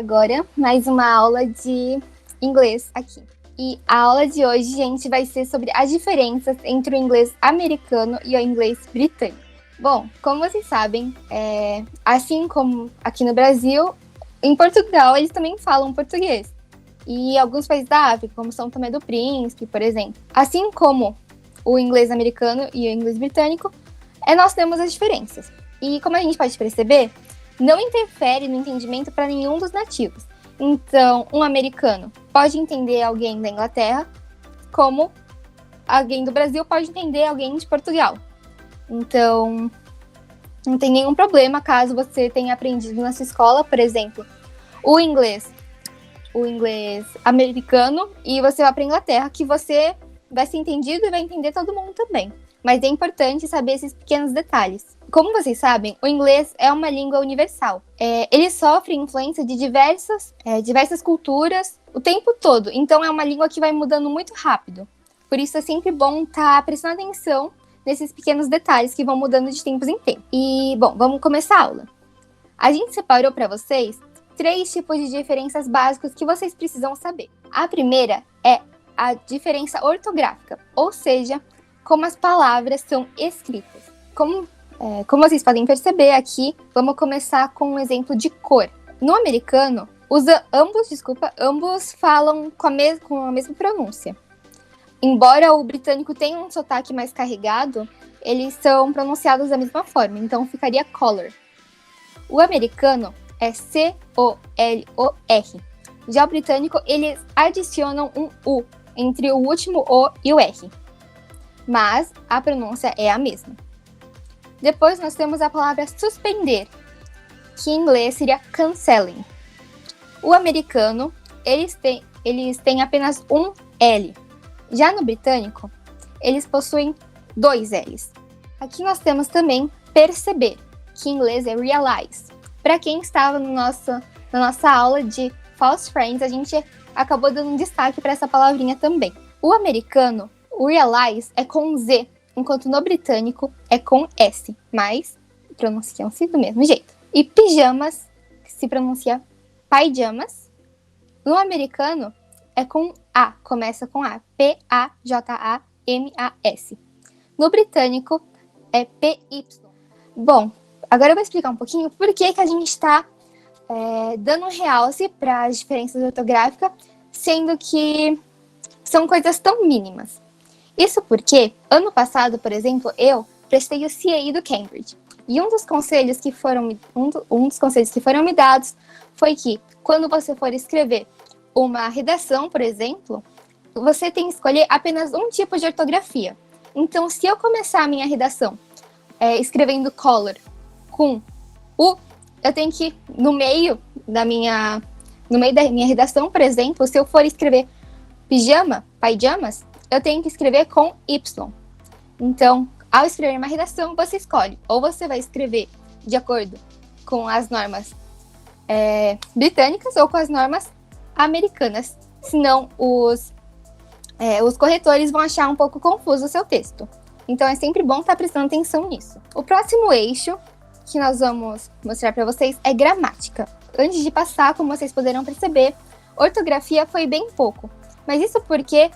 agora mais uma aula de inglês aqui. E a aula de hoje, gente, vai ser sobre as diferenças entre o inglês americano e o inglês britânico. Bom, como vocês sabem, assim como aqui no Brasil, em Portugal eles também falam português. E alguns países da África, como São Tomé do Príncipe, por exemplo. Assim como o inglês americano e o inglês britânico, nós temos as diferenças. E como a gente pode perceber, não interfere no entendimento para nenhum dos nativos. Então, um americano pode entender alguém da Inglaterra, como alguém do Brasil pode entender alguém de Portugal. Então, não tem nenhum problema caso você tenha aprendido na sua escola, por exemplo, o inglês americano e você vai para a Inglaterra, que você vai ser entendido e vai entender todo mundo também. Mas é importante saber esses pequenos detalhes. Como vocês sabem, o inglês é uma língua universal. Ele sofre influência de diversas culturas o tempo todo. Então é uma língua que vai mudando muito rápido. Por isso é sempre bom estar prestando atenção nesses pequenos detalhes que vão mudando de tempos em tempos. E, bom, vamos começar a aula. A gente separou para vocês 3 tipos de diferenças básicas que vocês precisam saber. A primeira é a diferença ortográfica, ou seja, como as palavras são escritas. Como vocês podem perceber aqui, vamos começar com um exemplo de cor. No americano, ambos falam com a mesma pronúncia. Embora o britânico tenha um sotaque mais carregado, eles são pronunciados da mesma forma, então ficaria color. O americano é C-O-L-O-R. Já o britânico, eles adicionam um U entre o último O e o R. Mas a pronúncia é a mesma. Depois nós temos a palavra suspender, que em inglês seria canceling. O americano, eles têm apenas um L. Já no britânico, eles possuem 2 L's. Aqui nós temos também perceber, que em inglês é realize. Para quem estava na nossa aula de false friends, a gente acabou dando um destaque para essa palavrinha também. O americano, o realize é com Z, enquanto no britânico é com S, mas pronunciam-se do mesmo jeito. E pijamas, que se pronuncia pajamas, no americano é com A, começa com A, P-A-J-A-M-A-S. No britânico é P-Y. Bom, agora eu vou explicar um pouquinho por que a gente está dando um realce para as diferenças ortográficas, sendo que são coisas tão mínimas. Isso porque, ano passado, por exemplo, eu prestei o CAE do Cambridge. E um dos conselhos que foram me dados foi que, quando você for escrever uma redação, por exemplo, você tem que escolher apenas um tipo de ortografia. Então, se eu começar a minha redação escrevendo color com U, eu tenho que, no meio da minha redação, por exemplo, se eu for escrever pajamas, eu tenho que escrever com Y. Então, ao escrever uma redação, você escolhe. Ou você vai escrever de acordo com as normas britânicas ou com as normas americanas. Senão, os corretores vão achar um pouco confuso o seu texto. Então, é sempre bom estar prestando atenção nisso. O próximo eixo que nós vamos mostrar para vocês é gramática. Antes de passar, como vocês poderão perceber, ortografia foi bem pouco. Mas isso porque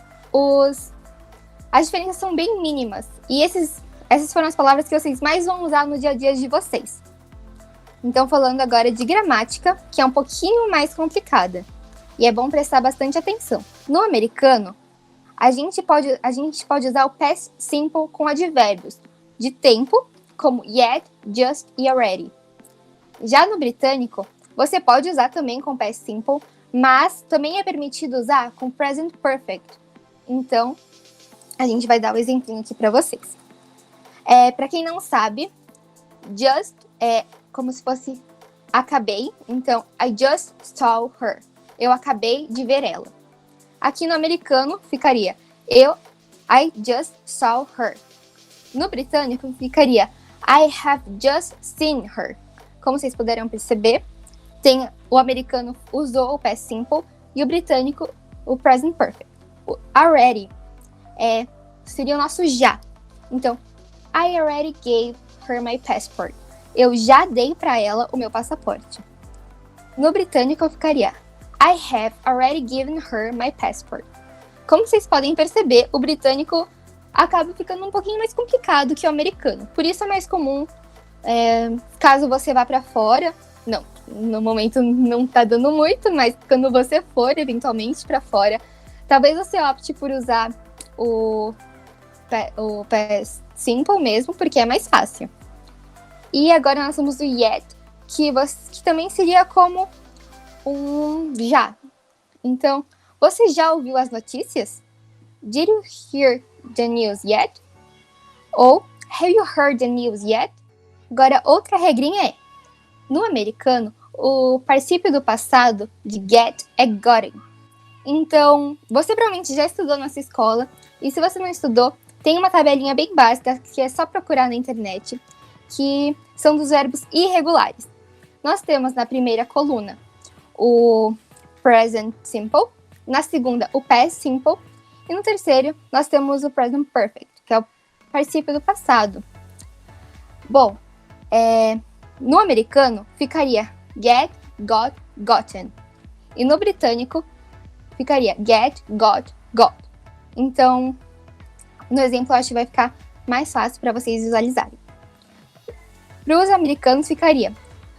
as diferenças são bem mínimas. E essas foram as palavras que vocês mais vão usar no dia a dia de vocês. Então, falando agora de gramática, que é um pouquinho mais complicada. E é bom prestar bastante atenção. No americano, a gente pode usar o past simple com advérbios de tempo, como yet, just e already. Já no britânico, você pode usar também com past simple, mas também é permitido usar com present perfect. Então, a gente vai dar um exemplinho aqui para vocês. Para quem não sabe, just é como se fosse acabei. Então, I just saw her. Eu acabei de ver ela. Aqui no americano ficaria I just saw her. No britânico ficaria I have just seen her. Como vocês puderam perceber, o americano usou o past simple e o britânico o present perfect. O already seria o nosso já. Então, I already gave her my passport. Eu já dei para ela o meu passaporte. No britânico ficaria I have already given her my passport. Como vocês podem perceber, o britânico acaba ficando um pouquinho mais complicado que o americano. Por isso é mais comum, caso você vá para fora, não, no momento não tá dando muito, mas quando você for eventualmente para fora, talvez você opte por usar o past simple mesmo, porque é mais fácil. E agora nós temos o yet, que também seria como um já. Então, você já ouviu as notícias? Did you hear the news yet? Ou have you heard the news yet? Agora, outra regrinha é, no americano, o particípio do passado de get é gotten. Então, você provavelmente já estudou nessa escola, e se você não estudou, tem uma tabelinha bem básica que é só procurar na internet, que são dos verbos irregulares. Nós temos na primeira coluna o present simple, na segunda o past simple, e no terceiro nós temos o present perfect, que é o particípio do passado. Bom, no americano ficaria get, got, gotten. E no britânico ficaria get, got, got. Então, no exemplo, eu acho que vai ficar mais fácil para vocês visualizarem. Para os americanos ficaria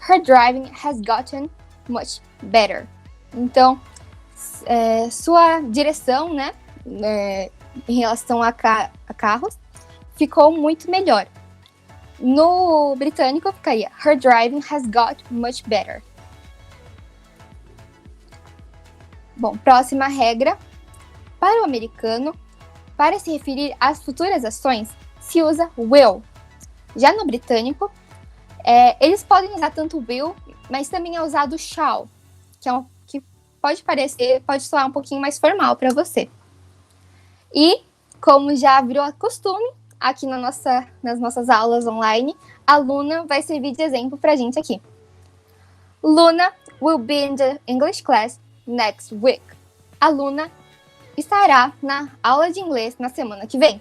her driving has gotten much better. Então, sua direção, né, em relação a carros, ficou muito melhor. No britânico ficaria her driving has got much better. Bom, próxima regra. Para o americano, para se referir às futuras ações, se usa will. Já no britânico, eles podem usar tanto will, mas também é usado shall, que pode soar um pouquinho mais formal para você. E, como já virou costume, aqui nas nossas aulas online, a Luna vai servir de exemplo para a gente aqui. Luna will be in the English class next week. A Luna estará na aula de inglês na semana que vem.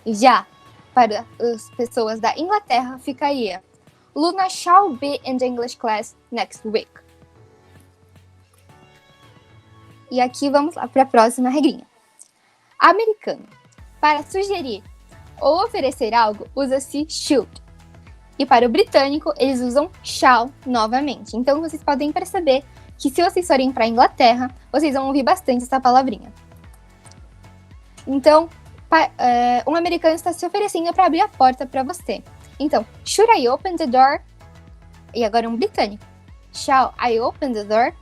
Já para as pessoas da Inglaterra ficaria Luna shall be in the English class next week. E aqui vamos lá para a próxima regrinha. Americano. Para sugerir ou oferecer algo, usa-se should. E para o britânico, eles usam shall novamente. Então, vocês podem perceber que se vocês forem para a Inglaterra, vocês vão ouvir bastante essa palavrinha. Então, um americano está se oferecendo para abrir a porta para você. Então, should I open the door? E agora um britânico. Shall I open the door?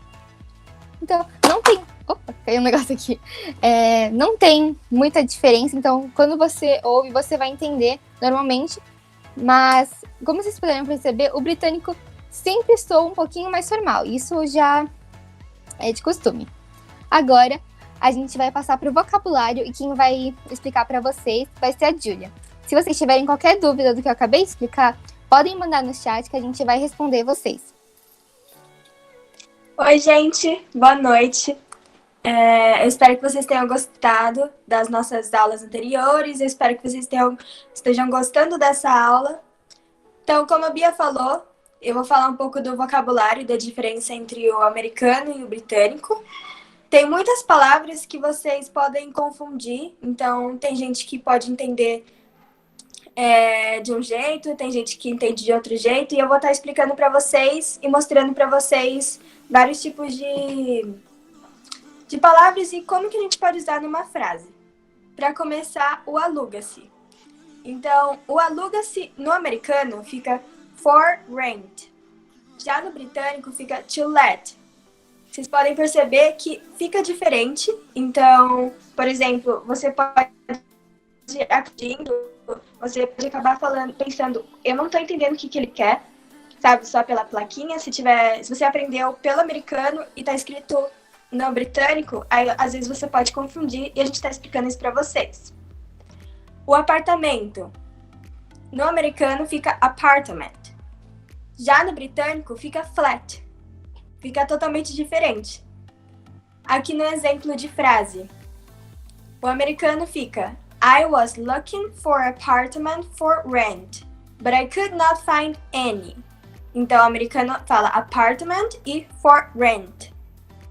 Então, não tem... Opa, caiu um negócio aqui. Não tem muita diferença. Então, quando você ouve, você vai entender normalmente. Mas, como vocês puderam perceber, o britânico sempre soa um pouquinho mais formal. Isso já é de costume. Agora, a gente vai passar para o vocabulário e quem vai explicar para vocês vai ser a Júlia. Se vocês tiverem qualquer dúvida do que eu acabei de explicar, podem mandar no chat que a gente vai responder vocês. Oi, gente. Boa noite. Eu espero que vocês tenham gostado das nossas aulas anteriores. Eu espero que vocês estejam gostando dessa aula. Então, como a Bia falou, eu vou falar um pouco do vocabulário e da diferença entre o americano e o britânico. Tem muitas palavras que vocês podem confundir. Então, tem gente que pode entender de um jeito, tem gente que entende de outro jeito. E eu vou estar explicando para vocês e mostrando para vocês vários tipos de palavras e como que a gente pode usar numa frase. Para começar, o aluga-se. Então, o aluga-se no americano fica for rent. Já no britânico fica to let. Vocês podem perceber que fica diferente. Então, por exemplo, você pode acabar pensando, eu não estou entendendo o que ele quer, sabe, só pela plaquinha. Se você aprendeu pelo americano e está escrito no britânico, aí às vezes você pode confundir e a gente está explicando isso para vocês. O apartamento. No americano fica apartment. Já no britânico fica flat. Fica totalmente diferente. Aqui no exemplo de frase. O americano fica I was looking for apartment for rent, but I could not find any. Então, o americano fala apartment e for rent.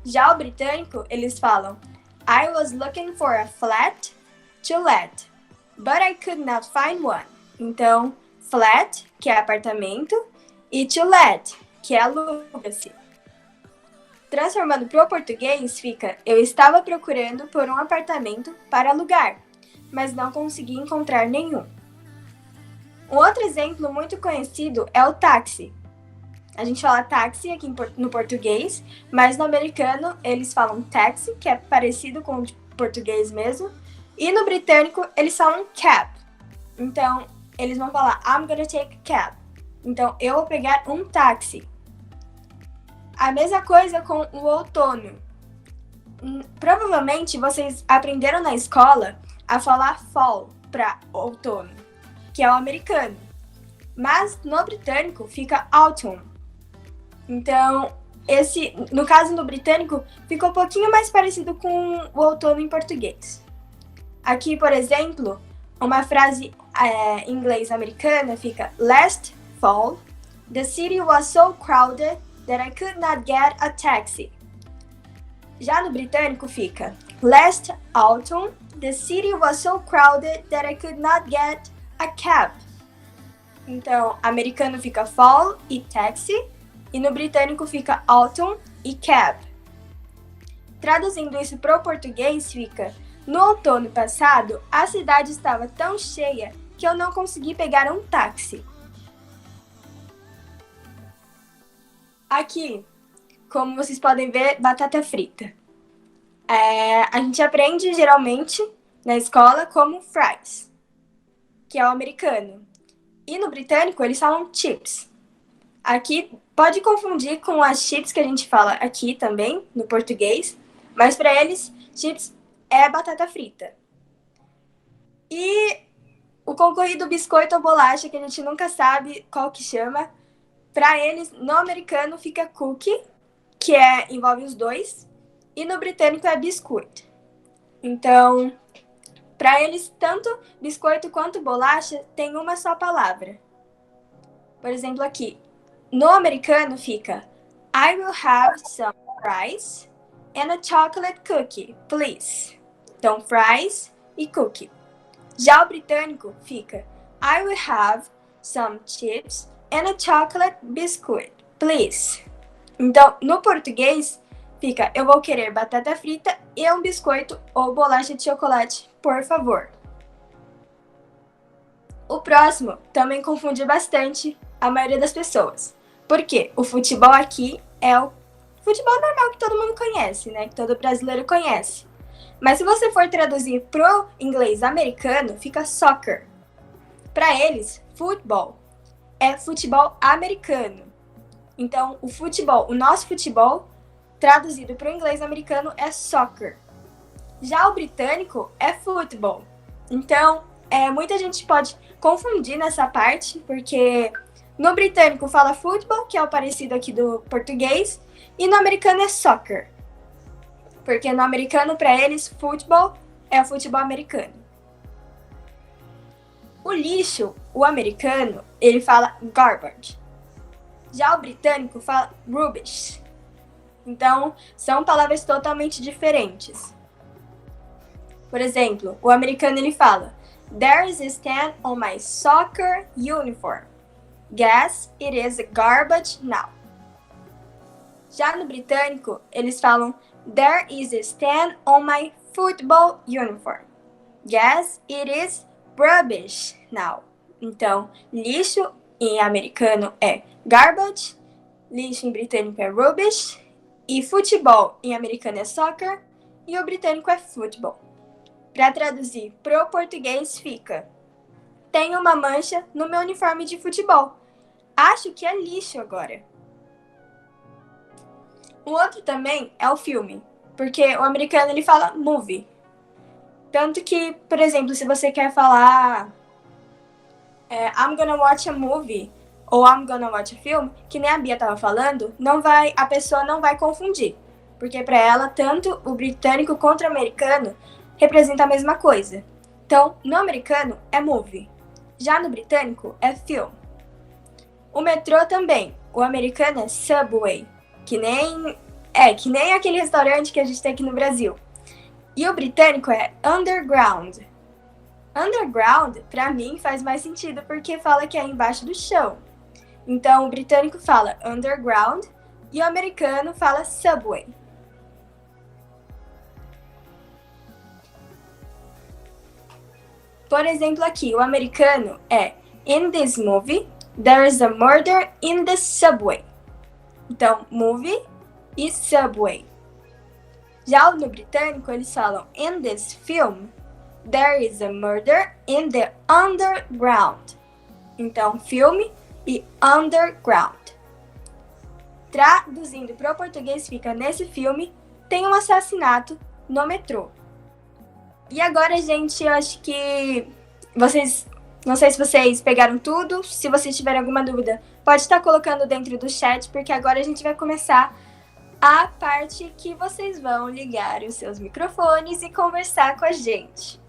Já o britânico, eles falam I was looking for a flat to let, but I could not find one. Então, flat, que é apartamento, e to let, que é aluga-se. Transformando para o português, fica eu estava procurando por um apartamento para alugar, mas não consegui encontrar nenhum. Um outro exemplo muito conhecido é o táxi. A gente fala táxi aqui no português, mas no americano eles falam taxi, que é parecido com o português mesmo, e no britânico eles falam cab. Então, eles vão falar I'm gonna take a cab. Então, eu vou pegar um táxi. A mesma coisa com o outono. Provavelmente vocês aprenderam na escola a falar fall para outono, que é o americano. Mas no britânico fica autumn. Então, no caso no britânico, fica um pouquinho mais parecido com o outono em português. Aqui, por exemplo, uma frase em inglês americana fica Last fall, the city was so crowded that I could not get a taxi. Já no britânico fica Last autumn, the city was so crowded that I could not get a cab. Então, americano fica fall e taxi, e no britânico fica autumn e cab. Traduzindo isso para o português fica no outono passado, a cidade estava tão cheia que eu não consegui pegar um táxi. Aqui, como vocês podem ver, batata frita. A gente aprende geralmente na escola como fries, que é o americano. E no britânico eles falam chips. Aqui pode confundir com as chips que a gente fala aqui também, no português, mas para eles, chips é batata frita. E o concorrido biscoito ou bolacha, que a gente nunca sabe qual que chama, para eles, no americano fica cookie, que envolve os dois, e no britânico é biscuit. Então, para eles, tanto biscoito quanto bolacha tem uma só palavra. Por exemplo, aqui, no americano fica I will have some fries and a chocolate cookie, please. Então, fries e cookie. Já o britânico fica I will have some chips and a chocolate biscuit, please. Então, no português, fica eu vou querer batata frita e um biscoito ou bolacha de chocolate, por favor. O próximo também confunde bastante a maioria das pessoas. Porque o futebol aqui é o futebol normal que todo mundo conhece, né? Que todo brasileiro conhece. Mas se você for traduzir pro inglês americano, fica soccer. Para eles, futebol é futebol americano. Então, o nosso futebol, traduzido para o inglês americano, é soccer. Já o britânico é football. Então, muita gente pode confundir nessa parte, porque no britânico fala football, que é o parecido aqui do português, e no americano é soccer. Porque no americano, para eles, futebol é o futebol americano. O lixo, o americano, ele fala garbage. Já o britânico fala rubbish. Então, são palavras totalmente diferentes. Por exemplo, o americano ele fala There is a stand on my soccer uniform. Guess it is garbage now. Já no britânico, eles falam There is a stand on my football uniform. Guess it is rubbish now. Então, lixo em americano é garbage, lixo em britânico é rubbish, e futebol em americano é soccer, e o britânico é football. Para traduzir pro português fica tem uma mancha no meu uniforme de futebol. Acho que é lixo agora. O outro também é o filme, porque o americano ele fala movie. Tanto que, por exemplo, se você quer falar I'm gonna watch a movie ou I'm gonna watch a film, que nem a Bia tava falando, a pessoa não vai confundir. Porque para ela, tanto o britânico quanto o americano representa a mesma coisa. Então, no americano é movie. Já no britânico é film. O metrô também. o americano é Subway, que nem aquele restaurante que a gente tem aqui no Brasil. E o britânico é Underground. Underground, pra mim, faz mais sentido porque fala que é embaixo do chão. Então, o britânico fala Underground e o americano fala Subway. Por exemplo, aqui, o americano é In this movie, there is a murder in the subway. Então, movie e subway. Já no britânico, eles falam In this film, there is a murder in the underground. Então, filme e underground. Traduzindo para o português, fica nesse filme, tem um assassinato no metrô. E agora, gente, eu acho que vocês... Não sei se vocês pegaram tudo. Se vocês tiverem alguma dúvida, pode estar colocando dentro do chat, porque agora a gente vai começar a parte que vocês vão ligar os seus microfones e conversar com a gente.